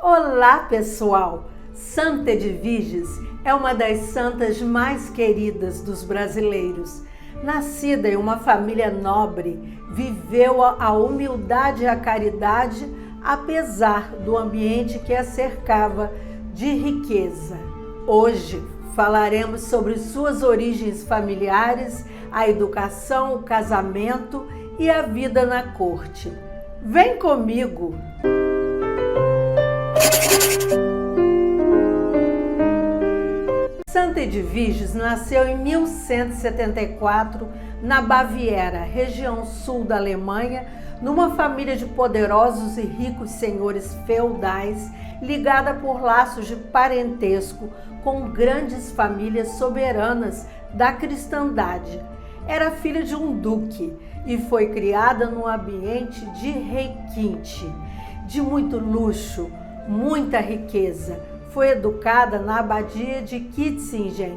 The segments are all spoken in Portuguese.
Olá, pessoal! Santa Edviges é uma das santas mais queridas dos brasileiros. Nascida em uma família nobre, viveu a humildade e a caridade, apesar do ambiente que a cercava de riqueza. Hoje falaremos sobre suas origens familiares, a educação, o casamento e a vida na corte. Vem comigo! Santa Edviges nasceu em 1174 na Baviera, região sul da Alemanha, numa família de poderosos e ricos senhores feudais, ligada por laços de parentesco com grandes famílias soberanas da cristandade. Era filha de um duque e foi criada num ambiente de requinte, de muito luxo, muita riqueza. Foi educada na abadia de Kitzingen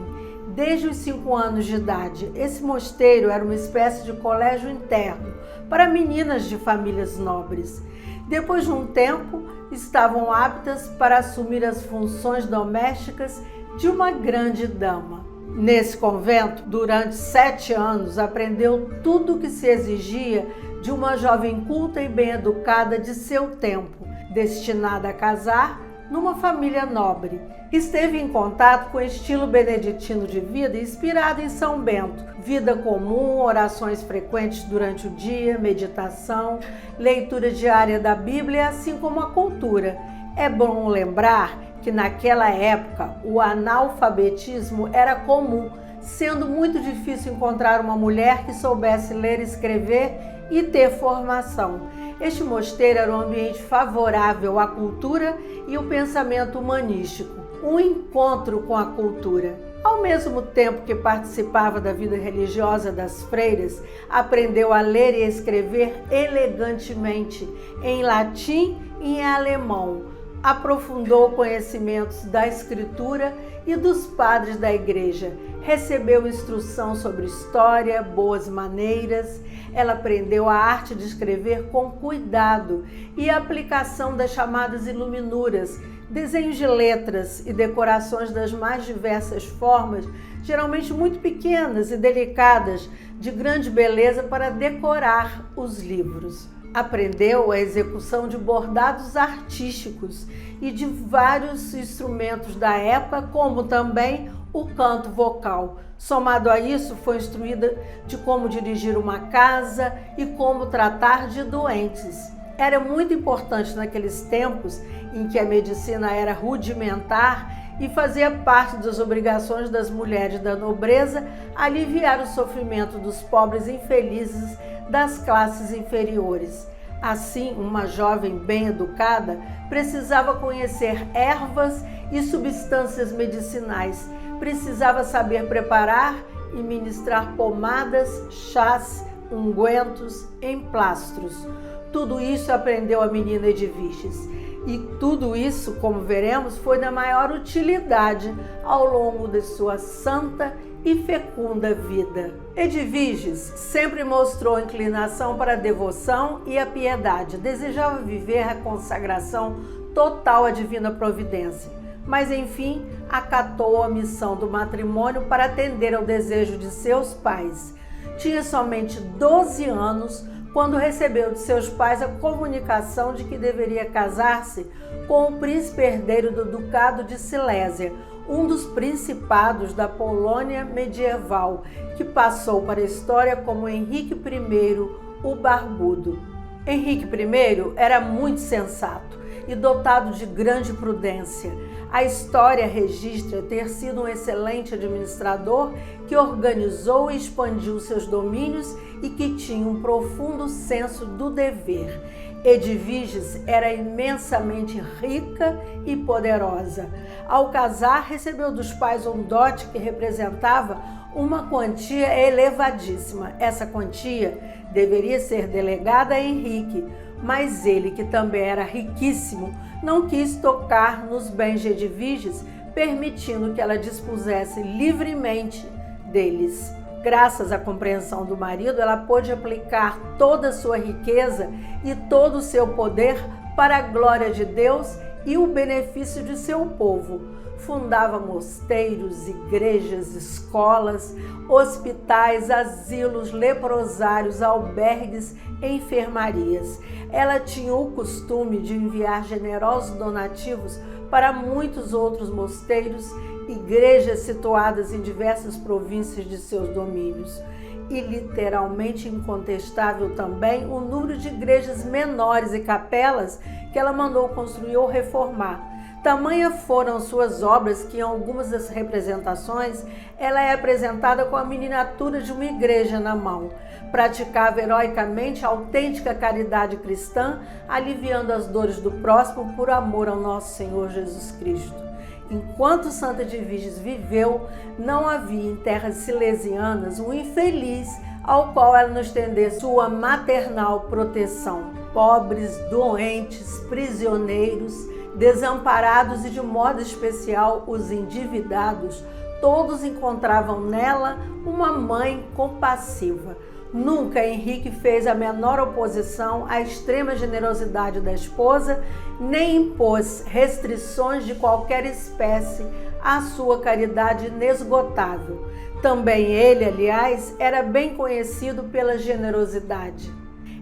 desde os 5 anos de idade. Esse mosteiro era uma espécie de colégio interno para meninas de famílias nobres. Depois de um tempo, estavam aptas para assumir as funções domésticas de uma grande dama. Nesse convento, durante 7 anos, aprendeu tudo o que se exigia de uma jovem culta e bem educada de seu tempo, destinada a casar numa família nobre. Esteve em contato com o estilo beneditino de vida inspirado em São Bento. Vida comum, orações frequentes durante o dia, meditação, leitura diária da Bíblia, assim como a cultura. É bom lembrar que naquela época o analfabetismo era comum, sendo muito difícil encontrar uma mulher que soubesse ler e escrever e ter formação. Este mosteiro era um ambiente favorável à cultura e o pensamento humanístico, um encontro com a cultura. Ao mesmo tempo que participava da vida religiosa das freiras, aprendeu a ler e escrever elegantemente em latim e em alemão. Aprofundou conhecimentos da escritura e dos padres da igreja. Recebeu instrução sobre história, boas maneiras. Ela aprendeu a arte de escrever com cuidado e a aplicação das chamadas iluminuras, desenhos de letras e decorações das mais diversas formas, geralmente muito pequenas e delicadas, de grande beleza para decorar os livros. Aprendeu a execução de bordados artísticos e de vários instrumentos da época, como também o canto vocal. Somado a isso, foi instruída de como dirigir uma casa e como tratar de doentes. Era muito importante naqueles tempos em que a medicina era rudimentar e fazia parte das obrigações das mulheres da nobreza aliviar o sofrimento dos pobres infelizes das classes inferiores. Assim, uma jovem bem educada precisava conhecer ervas e substâncias medicinais, precisava saber preparar e ministrar pomadas, chás, ungüentos, emplastros. Tudo isso aprendeu a menina Edviges. E tudo isso, como veremos, foi da maior utilidade ao longo de sua santa e fecunda vida. Edviges sempre mostrou inclinação para a devoção e a piedade. Desejava viver a consagração total à divina providência. Mas, enfim, acatou a missão do matrimônio para atender ao desejo de seus pais. Tinha somente 12 anos quando recebeu de seus pais a comunicação de que deveria casar-se com o príncipe herdeiro do Ducado de Silésia, um dos principados da Polônia medieval, que passou para a história como Henrique I, o Barbudo. Henrique I era muito sensato e dotado de grande prudência. A história registra ter sido um excelente administrador que organizou e expandiu seus domínios e que tinha um profundo senso do dever. Edviges era imensamente rica e poderosa. Ao casar, recebeu dos pais um dote que representava uma quantia elevadíssima. Essa quantia deveria ser delegada a Henrique, mas ele, que também era riquíssimo, não quis tocar nos bens de Edviges, permitindo que ela dispusesse livremente deles. Graças à compreensão do marido, ela pôde aplicar toda a sua riqueza e todo o seu poder para a glória de Deus e o benefício de seu povo. Fundava mosteiros, igrejas, escolas, hospitais, asilos, leprosários, albergues, enfermarias. Ela tinha o costume de enviar generosos donativos para muitos outros mosteiros, igrejas situadas em diversas províncias de seus domínios. E literalmente incontestável também o número de igrejas menores e capelas que ela mandou construir ou reformar. Tamanha foram suas obras que em algumas das representações ela é apresentada com a miniatura de uma igreja na mão. Praticava heroicamente a autêntica caridade cristã, aliviando as dores do próximo por amor ao nosso Senhor Jesus Cristo. Enquanto Santa Edviges viveu, não havia em terras silesianas um infeliz ao qual ela não estendesse sua maternal proteção. Pobres, doentes, prisioneiros, desamparados e de modo especial os endividados, todos encontravam nela uma mãe compassiva. Nunca Henrique fez a menor oposição à extrema generosidade da esposa, nem impôs restrições de qualquer espécie à sua caridade inesgotável. Também ele, aliás, era bem conhecido pela generosidade.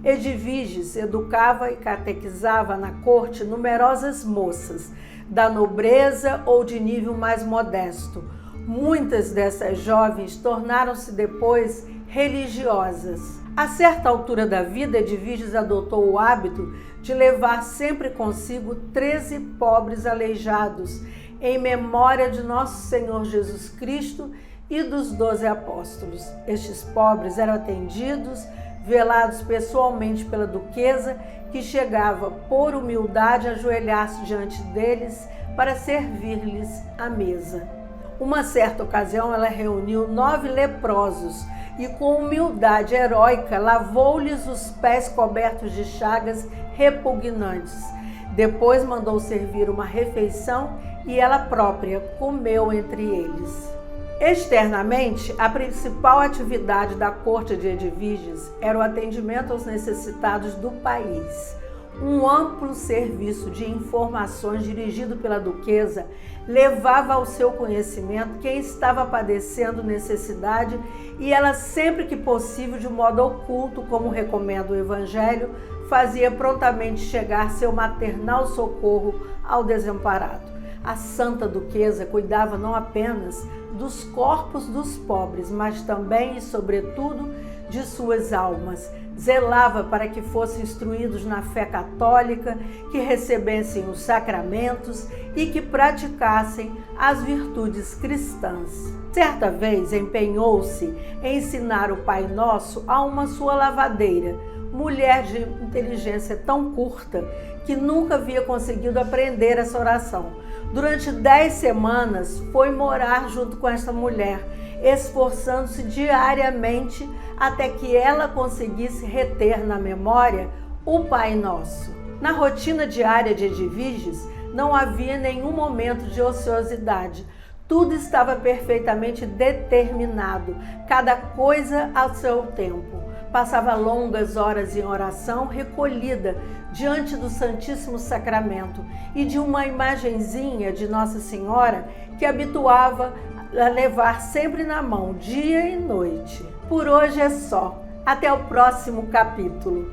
Edviges educava e catequizava na corte numerosas moças, da nobreza ou de nível mais modesto. Muitas dessas jovens tornaram-se depois religiosas. A certa altura da vida, Edviges adotou o hábito de levar sempre consigo 13 pobres aleijados, em memória de nosso Senhor Jesus Cristo e dos 12 apóstolos. Estes pobres eram atendidos, velados pessoalmente pela duquesa, que chegava por humildade a ajoelhar-se diante deles para servir-lhes a mesa. Uma certa ocasião ela reuniu 9 leprosos e com humildade heróica lavou-lhes os pés cobertos de chagas repugnantes. Depois mandou servir uma refeição e ela própria comeu entre eles. Externamente, a principal atividade da corte de Edviges era o atendimento aos necessitados do país. Um amplo serviço de informações dirigido pela duquesa levava ao seu conhecimento quem estava padecendo necessidade e ela, sempre que possível, de modo oculto, como recomenda o Evangelho, fazia prontamente chegar seu maternal socorro ao desamparado. A santa duquesa cuidava não apenas dos corpos dos pobres, mas também e sobretudo de suas almas. Zelava para que fossem instruídos na fé católica, que recebessem os sacramentos e que praticassem as virtudes cristãs. Certa vez empenhou-se em ensinar o Pai Nosso a uma sua lavadeira, mulher de inteligência tão curta que nunca havia conseguido aprender essa oração. Durante 10 semanas foi morar junto com esta mulher, esforçando-se diariamente até que ela conseguisse reter na memória o Pai Nosso. Na rotina diária de Edviges não havia nenhum momento de ociosidade. Tudo estava perfeitamente determinado, cada coisa ao seu tempo. Passava longas horas em oração, recolhida diante do Santíssimo Sacramento e de uma imagenzinha de Nossa Senhora que habituava a levar sempre na mão, dia e noite. Por hoje é só. Até o próximo capítulo.